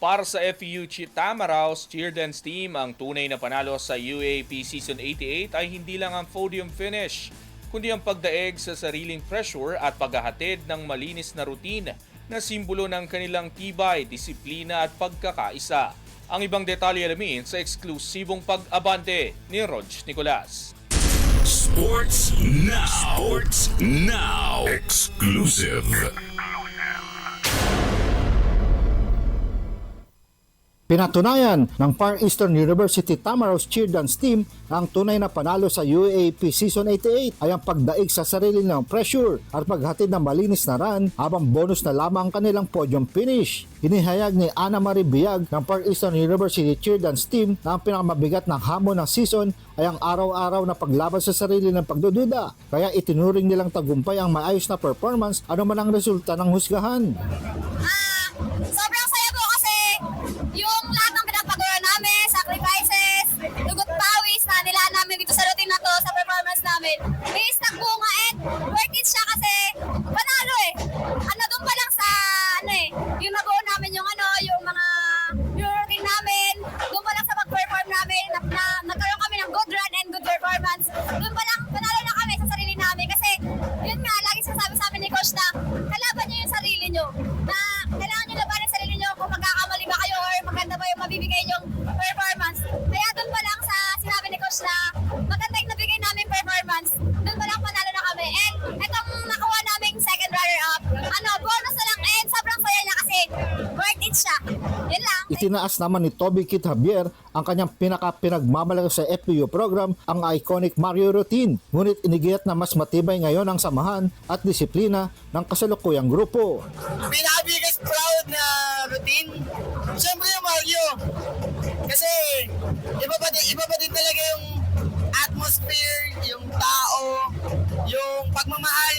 Para sa FEU Tamaraos Cheer Dance Team, ang tunay na panalo sa UAAP Season 88 ay hindi lang ang podium finish, kundi ang pagdaig sa sariling pressure at paghahatid ng malinis na routine na simbolo ng kanilang tibay, disiplina at pagkakaisa. Ang ibang detalye alamin sa eksklusibong pag-abante ni Rog Nicolas. Sports Now. Sports Now. Exclusive. Pinatunayan ng Far Eastern University Tamaraos Cheer Dance Team ang tunay na panalo sa UAAP Season 88 ay ang pagdaig sa sarili ng pressure at paghatid ng malinis na run habang bonus na lamang ang kanilang podium finish. Inihayag ni Ana Marie Biag ng Far Eastern University Cheer Dance Team na ang pinakamabigat ng hamon ng season ay ang araw-araw na paglaban sa sarili ng pagdududa. Kaya itinuring nilang tagumpay ang maayos na performance ano man ang resulta ng husgahan. Sobrang saya po kasi yung lahat ng pinapagawa namin, sacrifices, dugot pawis na nilaan namin dito sa routine na to, sa performance namin, is nagbunga and worth it siya kasi panalo eh. Doon pa lang sa yung nabuo namin yung yung routine namin, doon pa lang sa pag-perform namin, nagkaroon kami ng good run and good performance. Doon pa lang, panalo na kami sa sarili namin kasi yun nga, lagi sinasabi sa amin ni Coach na kalaban nyo yung sarili nyo, na kailangan nyo labanan yung sarili nyo kung magkakamali ba kayo or maganda ba yung mabibigay yung performance. Kaya doon pa lang sa sinabi ni Coach na maganda yung nabigay namin performance, doon pa lang panalo na kami. And itong nakuha naming second runner-up, bonus na lang and sobrang saya niya kasi worth it siya. Yun lang. Itinaas naman ni Toby Kit Javier ang kanyang pinagmamalaga sa FEU program, ang iconic Mario routine. Ngunit inigit na mas matibay ngayon ang samahan at disiplina ng kasalukuyang grupo. Pinaka-biggest proud na routine, siyempre yung Mario. Kasi iba pa din talaga yung atmosphere, yung tao, yung pagmamahal.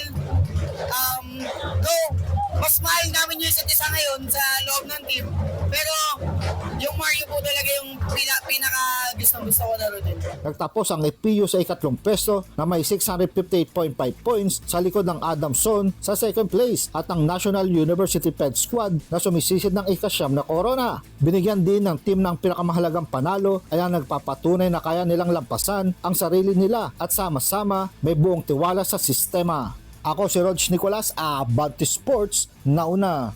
Though, mas mahal namin yung isa't isa ngayon sa loob ng team. Pero yung Mario po talaga yung pinaka gusto ko na routine. Nagtapos ang FEU sa ikatlong pwesto na may 658.5 points sa likod ng Adamson sa second place at ang National University Fed Squad na sumisisid ng ikasyam na corona. Binigyan din ng team ng pinakamahalagang panalo ay ang nagpapatunay na kaya nilang lampasan ang sarili nila at sama-sama may buong tiwala sa sistema. Ako si Rog Nicolas, Abante Sports, nauna.